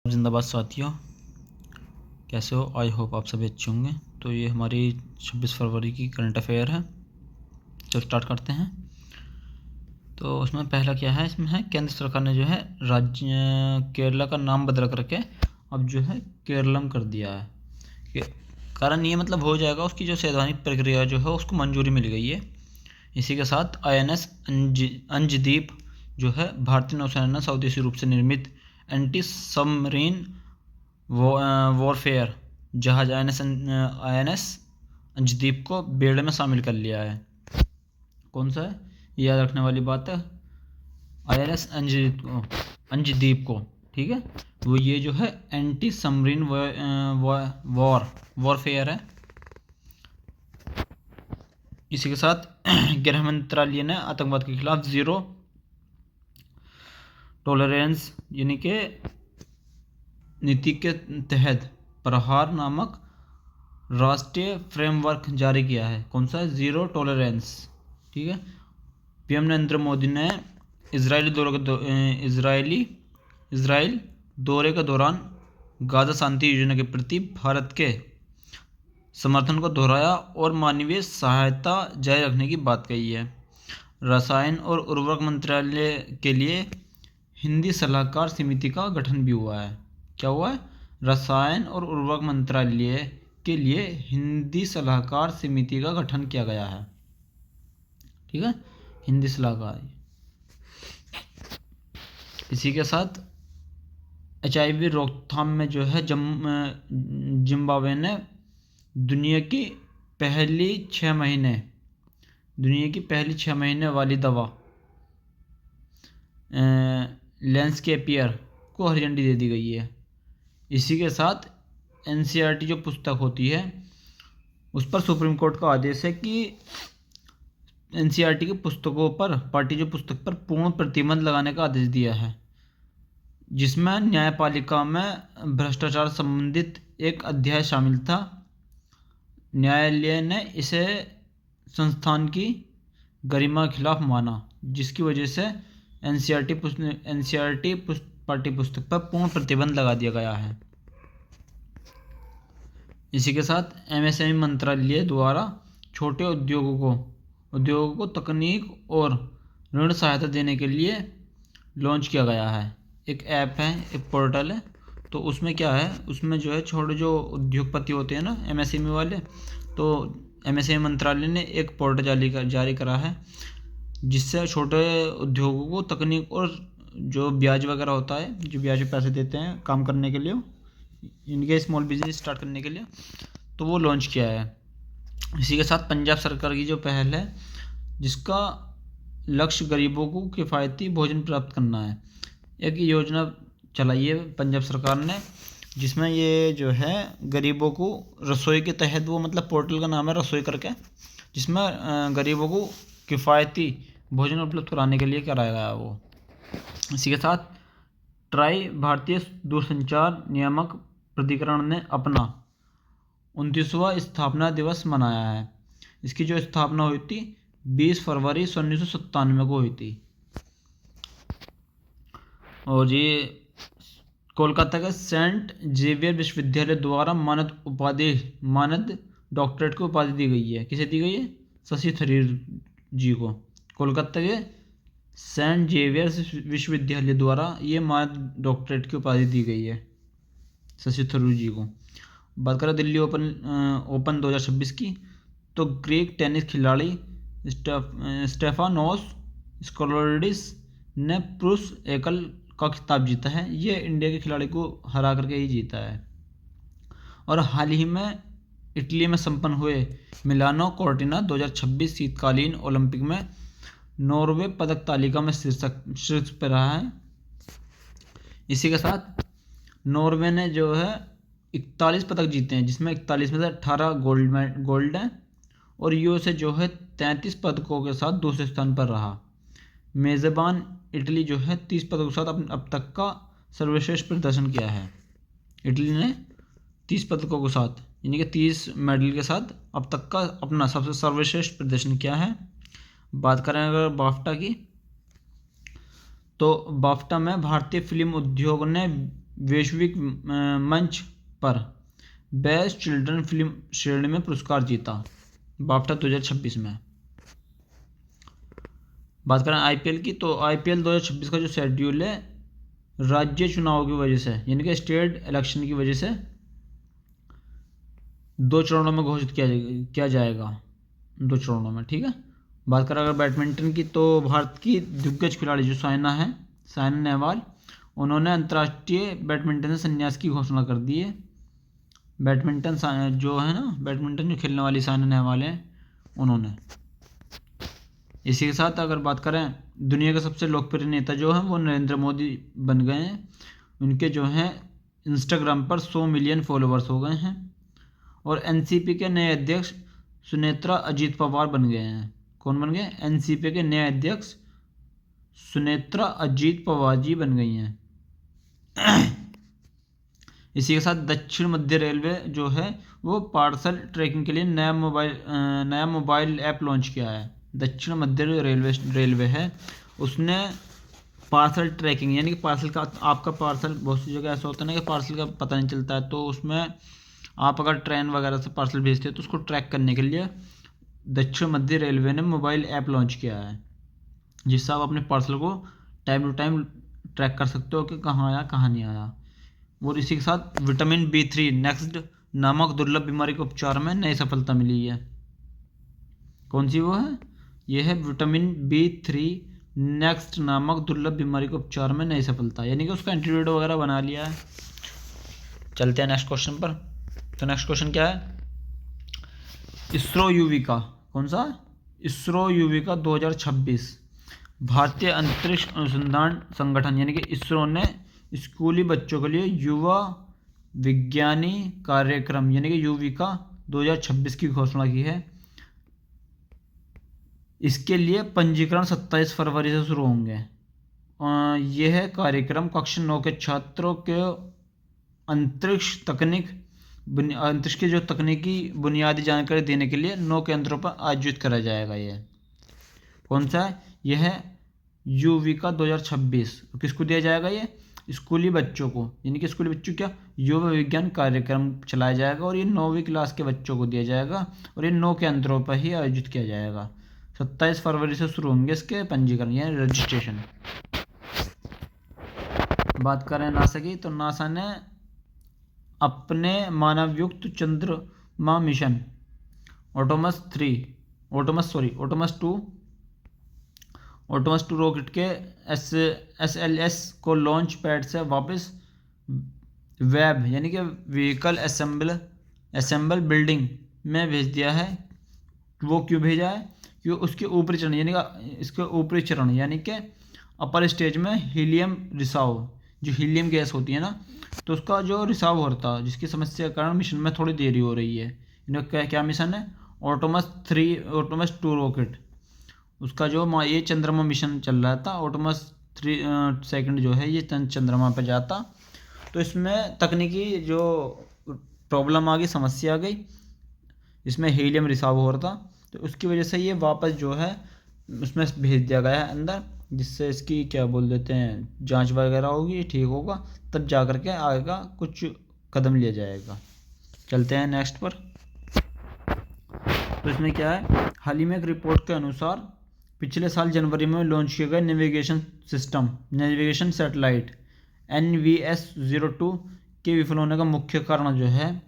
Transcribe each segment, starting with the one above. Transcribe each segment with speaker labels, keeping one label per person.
Speaker 1: जिंदाबाद साथियों, कैसे हो? आई होप आप सभी अच्छे होंगे। तो ये हमारी 26 फरवरी की करंट अफेयर है। तो स्टार्ट करते हैं। तो उसमें पहला क्या है, इसमें है केंद्र सरकार ने जो है राज्य केरला का नाम बदल करके अब जो है केरलम कर दिया है। कारण ये मतलब हो जाएगा, उसकी जो संवैधानिक प्रक्रिया जो है उसको मंजूरी मिल गई है। इसी के साथ INS अंजदीप जो है भारतीय नौसेना स्वदेशी रूप से निर्मित एंटी सबमरीन वॉरफेयर जहाज INS अंजदीप को बेड़े में शामिल कर लिया है। कौन सा है, याद रखने वाली बात है। INS अंजदीप को, ठीक है, वो ये जो है एंटी सबमरीन वॉरफेयर है। इसी के साथ गृह मंत्रालय ने आतंकवाद के खिलाफ जीरो टॉलरेंस यानी कि नीति के तहत प्रहार नामक राष्ट्रीय फ्रेमवर्क जारी किया है। कौन सा है? जीरो टॉलरेंस, ठीक है। PM नरेंद्र मोदी ने इजराइल दौरे के दौरान गाजा शांति योजना के प्रति भारत के समर्थन को दोहराया और मानवीय सहायता जारी रखने की बात कही है। रसायन और उर्वरक मंत्रालय के लिए हिंदी सलाहकार समिति का गठन भी हुआ है। क्या हुआ है? रसायन और उर्वरक मंत्रालय के लिए हिंदी सलाहकार समिति का गठन किया गया है, ठीक है, हिंदी सलाहकार। इसी के साथ HIV रोकथाम में जो है जिम्बाब्वे ने दुनिया की पहली 6 महीने वाली दवा लेंसकेपियर को हरी झंडी दे दी गई है। इसी के साथ NCERT जो पुस्तक होती है उस पर सुप्रीम कोर्ट का आदेश है कि NCERT की पुस्तकों पर पुस्तक पर पूर्ण प्रतिबंध लगाने का आदेश दिया है, जिसमें न्यायपालिका में भ्रष्टाचार संबंधित एक अध्याय शामिल था। न्यायालय ने इसे संस्थान की गरिमा के खिलाफ माना, जिसकी वजह से NCERT पाठ्य पुस्तक पर पूर्ण प्रतिबंध लगा दिया गया है। इसी के साथ MSME मंत्रालय द्वारा छोटे उद्योगों को तकनीक और ऋण सहायता देने के लिए लॉन्च किया गया है। एक ऐप है, एक पोर्टल है। तो उसमें क्या है, उसमें जो है छोटे जो उद्योगपति होते हैं ना, MSME वाले, तो MSME मंत्रालय ने एक पोर्टल जारी करा है, जिससे छोटे उद्योगों को तकनीक और जो ब्याज वगैरह होता है, जो ब्याज पे पैसे देते हैं काम करने के लिए, इनके स्मॉल बिजनेस स्टार्ट करने के लिए, तो वो लॉन्च किया है। इसी के साथ पंजाब सरकार की जो पहल है, जिसका लक्ष्य गरीबों को किफ़ायती भोजन प्राप्त करना है, एक योजना चलाई है पंजाब सरकार ने, जिसमें ये जो है गरीबों को रसोई के तहत, वो मतलब पोर्टल का नाम है रसोई करके, जिसमें गरीबों को किफ़ायती भोजन उपलब्ध कराने के लिए कराया गया वो। इसी के साथ ट्राई भारतीय दूरसंचार नियामक प्राधिकरण ने अपना 29वां स्थापना दिवस मनाया है। इसकी जो स्थापना हुई थी 20 फरवरी 1997 को हुई थी। और ये कोलकाता के सेंट जेवियर विश्वविद्यालय द्वारा मानद डॉक्टरेट की उपाधि दी गई है। किसे दी गई है? शशि थरूर जी को। कोलकाता के सेंट जेवियर विश्वविद्यालय द्वारा ये मानद डॉक्टरेट की उपाधि दी गई है शशि थरूर जी को। बात करें दिल्ली ओपन 2026 की, तो ग्रीक टेनिस खिलाड़ी स्टेफानोस स्कोलोडिस ने पुरुष एकल का खिताब जीता है। ये इंडिया के खिलाड़ी को हरा करके ही जीता है। और हाल ही में इटली में संपन्न हुए मिलानो कोर्टिना 2026 शीतकालीन ओलंपिक में नॉर्वे पदक तालिका में शीर्ष पर रहा है। इसी के साथ नॉर्वे ने जो है 41 पदक जीते हैं, जिसमें 41 में से 18 गोल्ड हैं, और यूएसए जो है 33 पदकों के साथ दूसरे स्थान पर रहा। मेज़बान इटली जो है 30 पदकों के साथ अब तक का सर्वश्रेष्ठ प्रदर्शन किया है। इटली ने 30 पदकों के साथ, यानी कि 30 मेडल के साथ अब तक का अपना सबसे सर्वश्रेष्ठ प्रदर्शन किया है। बात करें अगर बाफ्टा की, तो बाफ्टा में भारतीय फिल्म उद्योग ने वैश्विक मंच पर बेस्ट चिल्ड्रन फिल्म श्रेणी में पुरस्कार जीता बाफ्टा 2026 में। बात करें आईपीएल की, तो आईपीएल 2026 का जो शेड्यूल है राज्य चुनाव की वजह से, यानी कि स्टेट इलेक्शन की वजह से 2 चरणों में घोषित किया जाएगा, 2 चरणों में, ठीक है। बात करें अगर बैडमिंटन की, तो भारत की दिग्गज खिलाड़ी जो साइना नेहवाल, उन्होंने अंतर्राष्ट्रीय बैडमिंटन से संन्यास की घोषणा कर दी है। बैडमिंटन जो है ना, बैडमिंटन जो खेलने वाली साइना नेहवाल है, उन्होंने। इसी के साथ अगर बात करें दुनिया के सबसे लोकप्रिय नेता जो हैं वो नरेंद्र मोदी बन गए हैं। उनके जो हैं इंस्टाग्राम पर 100 मिलियन फॉलोअर्स हो गए हैं। और एनसीपी के नए अध्यक्ष सुनेत्रा अजीत पवार बन गए हैं। कौन बन गए? एनसीपी के नए अध्यक्ष सुनेत्रा अजीत पवार जी बन गई हैं। इसी के साथ दक्षिण मध्य रेलवे जो है वो पार्सल ट्रैकिंग के लिए नया मोबाइल ऐप लॉन्च किया है। दक्षिण मध्य रेलवे है, उसने पार्सल ट्रैकिंग, यानी कि पार्सल का, आपका पार्सल बहुत सी जगह ऐसा होता है ना कि पार्सल का पता नहीं चलता है, तो उसमें आप अगर ट्रेन वगैरह से पार्सल भेजते हो तो उसको ट्रैक करने के लिए दक्षिण मध्य रेलवे ने मोबाइल ऐप लॉन्च किया है, जिससे आप अपने पार्सल को टाइम टू टाइम ट्रैक कर सकते हो कि कहाँ आया कहाँ नहीं आया। और इसी के साथ विटामिन B3 नेक्स्ट नामक दुर्लभ बीमारी के उपचार में नई सफलता मिली है। कौन सी वो है? यह है विटामिन B3 नेक्स्ट नामक दुर्लभ बीमारी के उपचार में नई सफलता, यानी कि उसका एंटीडोट वगैरह बना लिया है। चलते हैं नेक्स्ट क्वेश्चन पर। तो नेक्स्ट क्वेश्चन क्या है? इसरो युविका, कौन सा? इसरो युविका 2026 भारतीय अंतरिक्ष अनुसंधान संगठन यानी कि इसरो ने स्कूली बच्चों के लिए युवा विज्ञानी कार्यक्रम यानी कि युविका 2026 की घोषणा की है। इसके लिए पंजीकरण 27 फरवरी से शुरू होंगे। यह कार्यक्रम कक्षा 9 के छात्रों के अंतरिक्ष की जो तकनीकी बुनियादी जानकारी देने के लिए 9 केंद्रों पर आयोजित करा जाएगा। यह कौन सा है? यह है युविका 2026। किसको दिया जाएगा? ये स्कूली बच्चों को, यानी कि स्कूली बच्चों क्या युवा विज्ञान कार्यक्रम चलाया जाएगा और ये 9वीं क्लास के बच्चों को दिया जाएगा और ये 9 केंद्रों पर ही आयोजित किया जाएगा। 27 फरवरी से शुरू होंगे इसके पंजीकरण यानी रजिस्ट्रेशन। बात करें नासा की, तो नासा ने अपने मानवयुक्त चंद्रमा मिशन ऑटोमस 2 रॉकेट के SLS को लॉन्च पैड से वापस वेब यानी कि व्हीकल असेंबल बिल्डिंग में भेज दिया है। वो क्यों भेजा है? क्यों उसके ऊपरी चरण यानी कि इसके ऊपरी चरण यानी कि अपर स्टेज में हीलियम रिसाव, जो हीलियम गैस होती है ना, तो उसका जो रिसाव होता है जिसकी समस्या के कारण मिशन में थोड़ी देरी हो रही है। क्या मिशन है? ऑटोमस 2 रॉकेट, उसका जो ये चंद्रमा मिशन चल रहा था, ऑटोमस 3 सेकंड जो है ये चंद्रमा पर जाता, तो इसमें तकनीकी जो प्रॉब्लम आ गई, समस्या आ गई, इसमें हीलियम रिसाव हो रहा था, तो उसकी वजह से ये वापस जो है उसमें भेज दिया गया है अंदर, जिससे इसकी क्या बोल देते हैं जांच वगैरह होगी, ठीक होगा, तब जा कर के आगे का कुछ कदम लिया जाएगा। चलते हैं नेक्स्ट पर। तो इसमें क्या है? हाल ही में एक रिपोर्ट के अनुसार पिछले साल जनवरी में लॉन्च किए गए नेविगेशन सैटेलाइट NVS-02 के विफल होने का मुख्य कारण जो है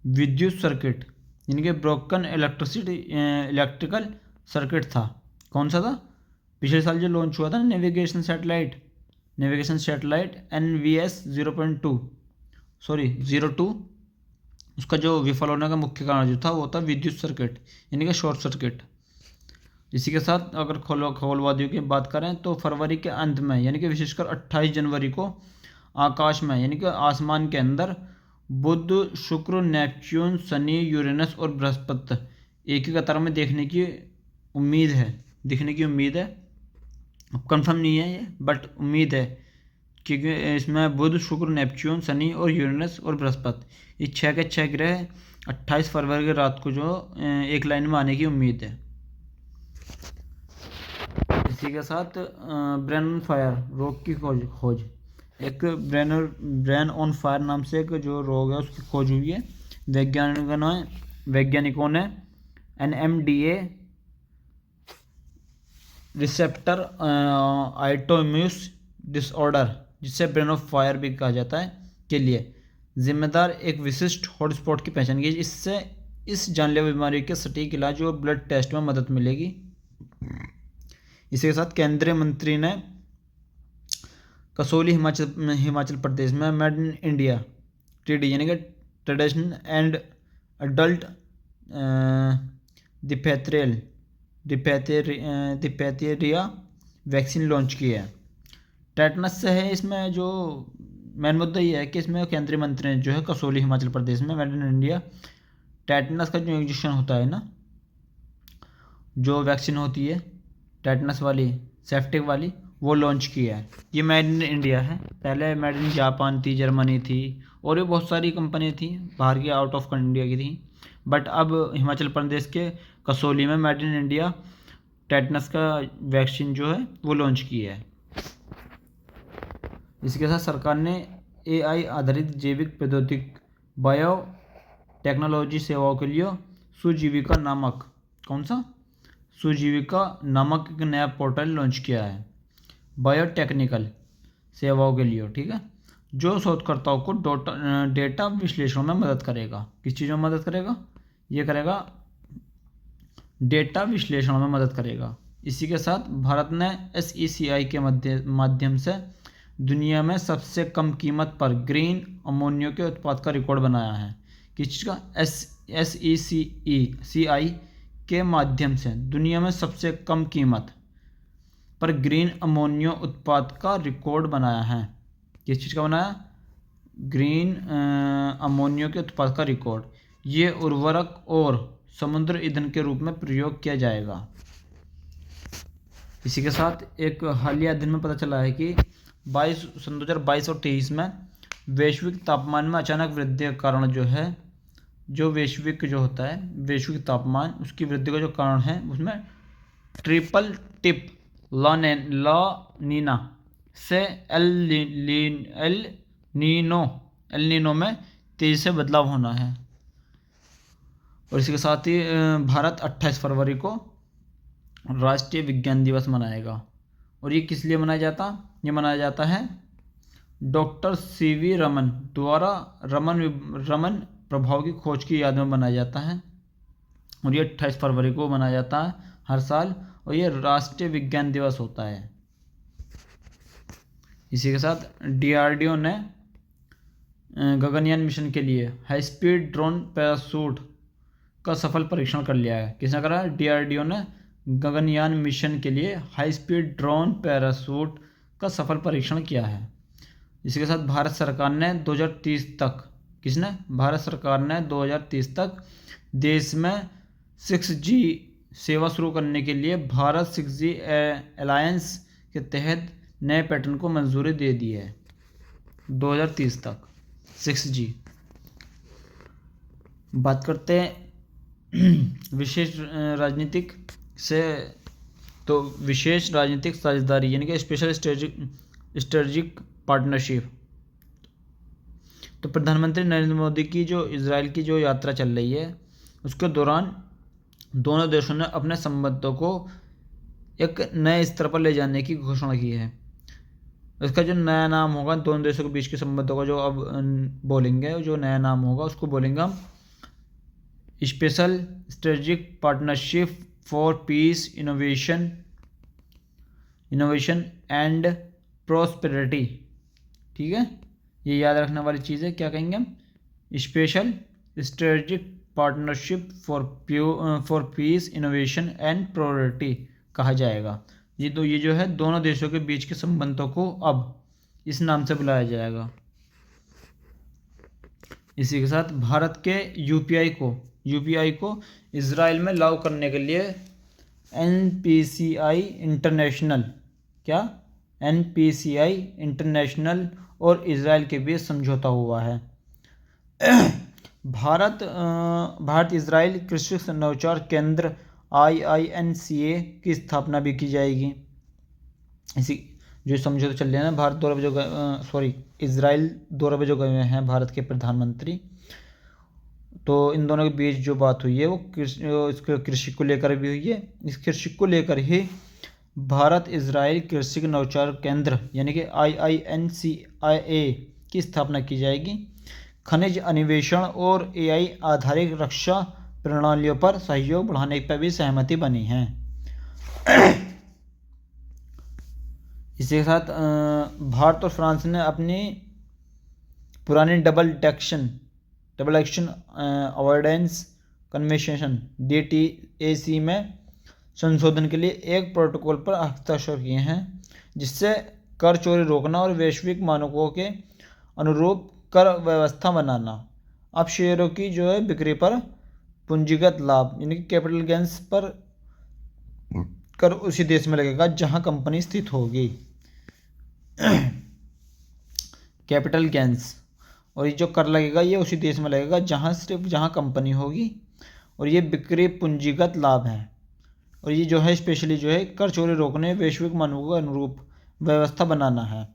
Speaker 1: विद्युत सर्किट यानी कि ब्रोकन इलेक्ट्रिकल सर्किट था। कौन सा था? पिछले साल जो लॉन्च हुआ था नेविगेशन सैटेलाइट NVS-02 उसका जो विफल होने का मुख्य कारण जो था वो था विद्युत सर्किट यानी कि शॉर्ट सर्किट। इसी के साथ अगर खगोलवादियों की बात करें तो फरवरी के अंत में यानी कि विशेषकर 28 जनवरी को आकाश में यानी कि आसमान के अंदर बुध, शुक्र, नेपच्यून, शनि, यूरेनस और बृहस्पति एक ही कतार में दिखने की उम्मीद है। अब कंफर्म नहीं है ये, बट उम्मीद है, क्योंकि इसमें बुध, शुक्र, नेपच्यून, शनि और यूरेनस और बृहस्पति ये 6 के 6 ग्रह 28 फरवरी की रात को जो एक लाइन में आने की उम्मीद है। इसी के साथ ब्रेन फायर रॉक की खोज एक ब्रेन ऑन फायर नाम से एक जो रोग है उसकी खोज हुई है। वैज्ञानिकों ने NMDA रिसेप्टर ऑटोइम्यून डिसऑर्डर, जिसे ब्रेन ऑफ फायर भी कहा जाता है, के लिए जिम्मेदार एक विशिष्ट हॉटस्पॉट की पहचान की। इससे इस जानलेवा बीमारी के सटीक इलाज और ब्लड टेस्ट में मदद मिलेगी। इसी के साथ केंद्रीय मंत्री ने कसौली हिमाचल प्रदेश में मेड इन इंडिया TD यानी कि traditional and adult diphtheria vaccine launch की है। टेटनस से है। इसमें जो मेन मुद्दा ये है कि इसमें केंद्रीय मंत्री ने जो है कसौली हिमाचल प्रदेश में मेड इन इंडिया टेटनस का जो इंजेक्शन होता है ना, जो वैक्सीन होती है टेटनस वाली सेप्टिक वाली, वो लॉन्च किया है। ये मेड इन इंडिया है। पहले मेड इन जापान थी, जर्मनी थी और भी बहुत सारी कंपनी थी बाहर की, आउट ऑफ इंडिया की थी, बट अब हिमाचल प्रदेश के कसौली में मेड इन इंडिया टेटनस का वैक्सीन जो है वो लॉन्च किया है। इसके साथ सरकार ने AI आधारित जैविक प्रौद्योगिकी बायो टेक्नोलॉजी सेवाओं के लिए सुजीविका नामक सुजीविका नामक एक नया पोर्टल लॉन्च किया है बायोटेक्निकल सेवाओं के लिए, ठीक है, जो शोधकर्ताओं को डेटा विश्लेषण में मदद करेगा। किस चीज़ में मदद करेगा? ये करेगा डेटा विश्लेषण में मदद करेगा। इसी के साथ भारत ने SECI के माध्यम से दुनिया में सबसे कम कीमत पर ग्रीन अमोनिया के उत्पाद का रिकॉर्ड बनाया है। किस चीज़ का? SECI के माध्यम से दुनिया में सबसे कम कीमत पर ग्रीन अमोनिया उत्पाद का रिकॉर्ड बनाया है। किस चीज़ का बनाया? ग्रीन अमोनिया के उत्पाद का रिकॉर्ड। ये उर्वरक और समुद्र ईंधन के रूप में प्रयोग किया जाएगा। इसी के साथ एक हालिया अध्ययन में पता चला है कि 2022 और 23 में वैश्विक तापमान में अचानक वृद्धि के कारण जो है, जो वैश्विक जो होता है वैश्विक तापमान, उसकी वृद्धि का जो कारण है उसमें ट्रिपल टिप ला नीना से एल नीनो में तेजी से बदलाव होना है। और इसके साथ ही भारत 28 फरवरी को राष्ट्रीय विज्ञान दिवस मनाएगा। और ये किस लिए मनाया जाता? ये मनाया जाता है डॉक्टर CV रमन द्वारा रमन प्रभाव की खोज की याद में मनाया जाता है। और ये 28 फरवरी को मनाया जाता है हर साल, और ये राष्ट्रीय विज्ञान दिवस होता है। इसी के साथ DRDO ने गगनयान मिशन के लिए हाई स्पीड ड्रोन पैराशूट का सफल परीक्षण कर लिया है। किसने करा? DRDO ने गगनयान मिशन के लिए हाई स्पीड ड्रोन पैराशूट का सफल परीक्षण किया है। इसके साथ भारत सरकार ने 2030 तक भारत सरकार ने 2030 तक देश में 6G सेवा शुरू करने के लिए भारत 6G अलायंस के तहत नए पैटर्न को मंजूरी दे दी है। 2030 तक 6G। बात करते हैं विशेष राजनीतिक साझेदारी यानी कि स्पेशल स्ट्रेटेजिक पार्टनरशिप। तो प्रधानमंत्री नरेंद्र मोदी की जो इजराइल की जो यात्रा चल रही है, उसके दौरान दोनों देशों ने अपने संबंधों को एक नए स्तर पर ले जाने की घोषणा की है। इसका जो नया नाम होगा, दोनों देशों के बीच के संबंधों का जो अब बोलेंगे, जो नया नाम होगा उसको बोलेंगे हम special strategic partnership for piece, innovation and prosperity. ठीक है, ये याद रखने वाली चीज़ है। क्या कहेंगे हम? Special strategic partnership for piece, innovation and prosperity कहा जाएगा। ये जो है दोनों देशों के बीच के संबंधों को अब इस नाम से बुलाया जाएगा। इसी के साथ भारत के यूपीआई को इजराइल में लागू करने के लिए NPCI इंटरनेशनल और इजराइल के बीच समझौता हुआ है। भारत इजराइल कृषि नवाचार केंद्र IINCA की स्थापना भी की जाएगी। इसी जो समझौते चल रहे हैं ना, भारत दौरे पे जो गए, इजराइल दौरे पे जो गए हुए हैं भारत के प्रधानमंत्री, तो इन दोनों के बीच जो बात हुई है वो कृषि को लेकर भी हुई है। इस कृषि को लेकर ही भारत इजराइल कृषि नवचार केंद्र यानी कि IINCIA की स्थापना की जाएगी। खनिज अन्वेषण और AI आधारित रक्षा प्रणालियों पर सहयोग बढ़ाने पर भी सहमति बनी है। इसी के साथ भारत और फ्रांस ने अपनी पुरानी double action avoidance convention DTAC में संशोधन के लिए एक प्रोटोकॉल पर हस्ताक्षर किए हैं, जिससे कर चोरी रोकना और वैश्विक मानकों के अनुरूप कर व्यवस्था बनाना। अब शेयरों की जो है बिक्री पर पूंजीगत लाभ यानी कि कैपिटल गेंस पर कर उसी देश में लगेगा जहां कंपनी स्थित होगी। कैपिटल गेंस, और ये जो कर लगेगा ये उसी देश में लगेगा जहां कंपनी होगी, और ये बिक्री पूंजीगत लाभ है। और ये जो है स्पेशली जो है कर चोरी रोकने वैश्विक मानकों के अनुरूप व्यवस्था बनाना है।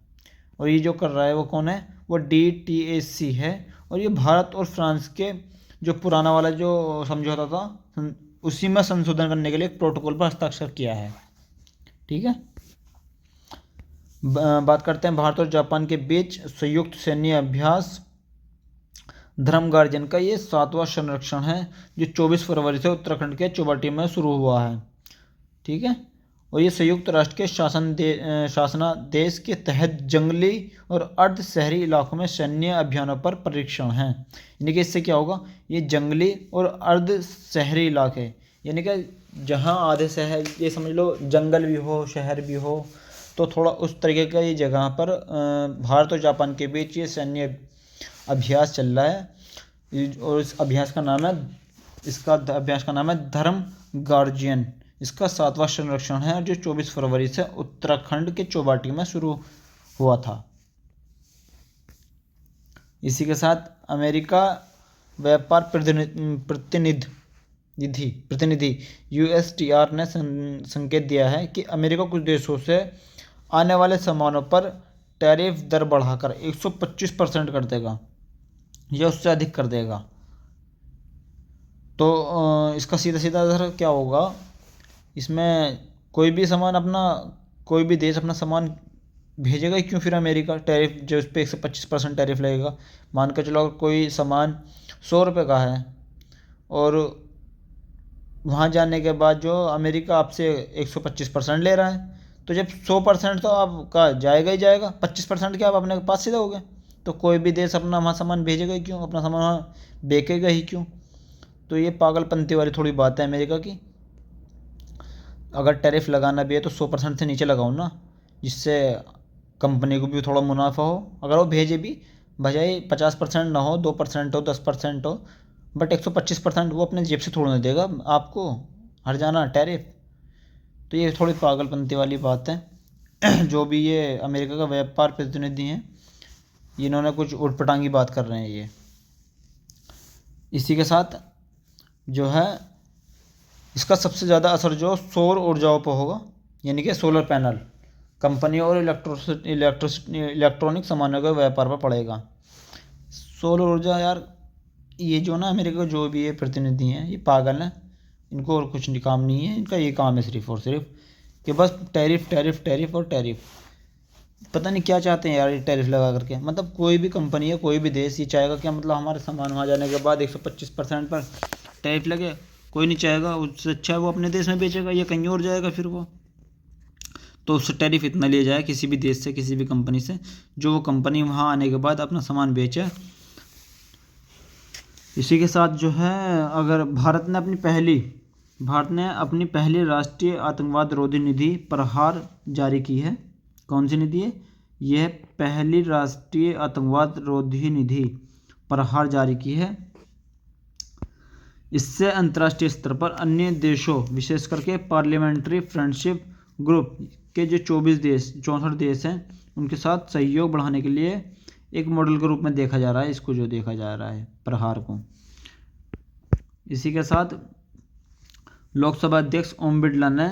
Speaker 1: और ये जो कर रहा है वो कौन है? वो DTAC है। और ये भारत और फ्रांस के जो पुराना वाला जो समझौता था उसी में संशोधन करने के लिए एक प्रोटोकॉल पर हस्ताक्षर किया है। ठीक है, बात करते हैं भारत और जापान के बीच संयुक्त सैन्य अभ्यास धर्म गार्जियन का। ये 7वां संरक्षण है जो 24 फरवरी से उत्तराखंड के चौबाटी में शुरू हुआ है। ठीक है, और ये संयुक्त राष्ट्र के शासनादेश के तहत जंगली और अर्ध शहरी इलाकों में सैन्य अभियानों पर परीक्षण है। यानी कि इससे क्या होगा, ये जंगली और अर्ध शहरी इलाके यानी कि जहाँ आधे शहर, ये समझ लो जंगल भी हो शहर भी हो, तो थोड़ा उस तरीके का ये जगह पर भारत और जापान के बीच ये सैन्य अभ्यास चल रहा है। और इस अभ्यास का नाम है धर्म गार्जियन। इसका 7वां संरक्षण है जो 24 फरवरी से उत्तराखंड के चौबाटी में शुरू हुआ था। इसी के साथ अमेरिका व्यापार प्रतिनिधि USTR ने संकेत दिया है कि अमेरिका कुछ देशों से आने वाले सामानों पर टैरिफ दर बढ़ाकर 125% कर देगा या उससे अधिक कर देगा। तो इसका सीधा असर क्या होगा, इसमें कोई भी देश अपना सामान भेजेगा ही क्यों फिर अमेरिका, टैरिफ जो उस पर 125% टैरिफ लगेगा। मान कर चलो कोई सामान 100 रुपये का है और वहाँ जाने के बाद जो अमेरिका आपसे 125% ले रहा है, तो जब 100% तो आपका जाएगा ही जाएगा, 25% क्या आप अपने पास से दोगे? तो कोई भी देश अपना वहाँ सामान भेजेगा ही क्यों, अपना सामान वहाँ बेचेगा ही क्यों? तो ये पागलपंती वाली थोड़ी बात है अमेरिका की। अगर टैरिफ लगाना भी है तो 100% से नीचे लगाओ ना, जिससे कंपनी को भी थोड़ा मुनाफा हो। अगर वो भेजे भी बजाय 50% ना हो, 2% हो, 10% हो, बट 125% वो अपने जेब से थोड़ा ना देगा आपको, हर जाना टैरिफ। तो ये थोड़ी पागलपंती वाली बात है। जो भी ये अमेरिका का व्यापार प्रतिनिधि हैं, इन्होंने कुछ उटपटांगी बात कर रहे हैं ये। इसी के साथ जो है इसका सबसे ज़्यादा असर जो सौर ऊर्जाओं पर होगा, यानी कि सोलर पैनल कंपनी और इलेक्ट्रॉनिक सामानों के व्यापार पर पड़ेगा। सौर ऊर्जा यार, ये जो ना अमेरिका का जो भी ये प्रतिनिधि हैं ये पागल हैं, इनको और कुछ काम नहीं है, इनका ये काम है सिर्फ और सिर्फ कि बस टैरिफ टैरिफ टैरिफ और टैरिफ। पता नहीं क्या चाहते हैं यार ये टैरिफ लगा करके। मतलब कोई भी कंपनी है, कोई भी देश ये चाहेगा क्या, मतलब हमारे सामान वहाँ जाने के बाद 125% पर टैरिफ लगे? कोई नहीं चाहेगा। उससे अच्छा वो अपने देश में बेचेगा या कहीं और जाएगा फिर वो। तो उससे टैरिफ इतना लिया जाए किसी भी देश से, किसी भी कंपनी से, जो वो कंपनी वहाँ आने के बाद अपना सामान बेचे। इसी के साथ जो है अगर भारत ने अपनी पहली राष्ट्रीय आतंकवाद रोधी निधि प्रहार जारी की है। कौन सी निधि है? यह पहली राष्ट्रीय आतंकवाद रोधी निधि प्रहार जारी की है। इससे अंतर्राष्ट्रीय स्तर पर अन्य देशों, विशेष करके पार्लियामेंट्री फ्रेंडशिप ग्रुप के जो 64 देश हैं, उनके साथ सहयोग बढ़ाने के लिए एक मॉडल के रूप में देखा जा रहा है इसको, जो देखा जा रहा है प्रहार को। इसी के साथ लोकसभा अध्यक्ष ओम बिरला ने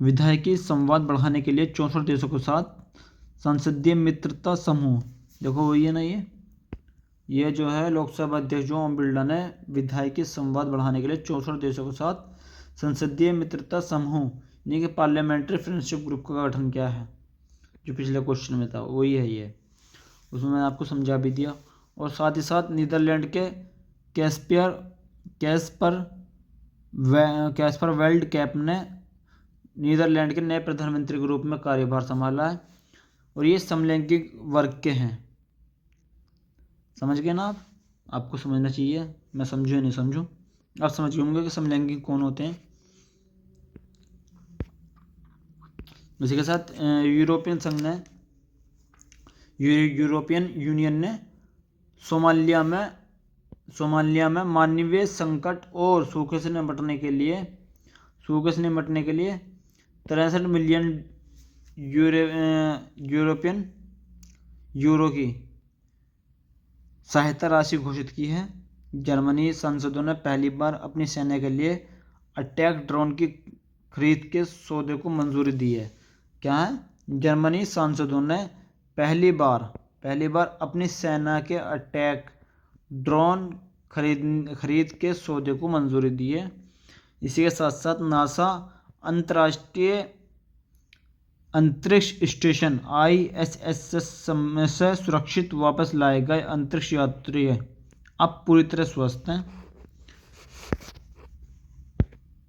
Speaker 1: विधायकी संवाद बढ़ाने के लिए 64 देशों के साथ संसदीय मित्रता समूह। देखो वही है ना, ये जो है लोकसभा अध्यक्ष जो ओम बिरला ने विधायकी संवाद बढ़ाने के लिए 64 देशों के साथ संसदीय मित्रता समूह यानी कि पार्लियामेंट्री फ्रेंडशिप ग्रुप का गठन किया है। जो पिछले क्वेश्चन में था वही है ये, उसमें मैंने आपको समझा भी दिया। और साथ ही साथ नीदरलैंड के कैस्पर वेल्ड कैप ने नीदरलैंड के नए प्रधानमंत्री के रूप में कार्यभार संभाला है। और ये समलैंगिक वर्ग के हैं। समझ गए ना आप? आपको समझना चाहिए, मैं समझूँ या नहीं समझूँ, आप समझ गए होंगे कि समलैंगिक कौन होते हैं। इसी के साथ यूरोपियन यूनियन ने सोमालिया में मानवीय संकट और सूखे से निपटने के लिए 63 मिलियन यूरो की सहायता राशि घोषित की है। जर्मनी सांसदों ने पहली बार अपनी सेना के लिए अटैक ड्रोन की खरीद के सौदे को मंजूरी दी है। क्या है? जर्मनी सांसदों ने पहली बार अपनी सेना के अटैक ड्रोन खरीद के सौदे को मंजूरी दी है। इसी के साथ साथ नासा अंतर्राष्ट्रीय अंतरिक्ष स्टेशन ISS से सुरक्षित वापस लाए गए अंतरिक्ष यात्री अब पूरी तरह स्वस्थ हैं।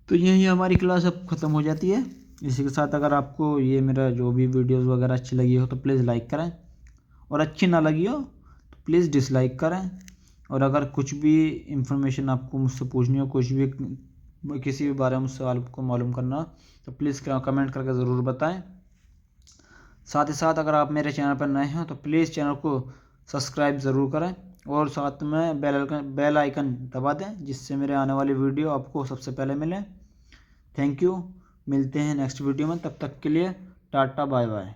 Speaker 1: तो यही हमारी क्लास अब ख़त्म हो जाती है। इसी के साथ अगर आपको ये मेरा जो भी वीडियोस वगैरह अच्छी लगी हो तो प्लीज़ लाइक करें, और अच्छी ना लगी हो तो प्लीज़ डिसलाइक करें। और अगर कुछ भी इंफॉर्मेशन आपको मुझसे पूछनी हो, कुछ भी किसी भी बारे में मुझसे आपको मालूम करना हो तो प्लीज़ कमेंट करके ज़रूर बताएं। साथ ही साथ अगर आप मेरे चैनल पर नए हैं तो प्लीज़ चैनल को सब्सक्राइब ज़रूर करें और साथ में बेल आइकन दबा दें, जिससे मेरे आने वाली वीडियो आपको सबसे पहले मिले। थैंक यू, मिलते हैं नेक्स्ट वीडियो में, तब तक के लिए टाटा बाय बाय।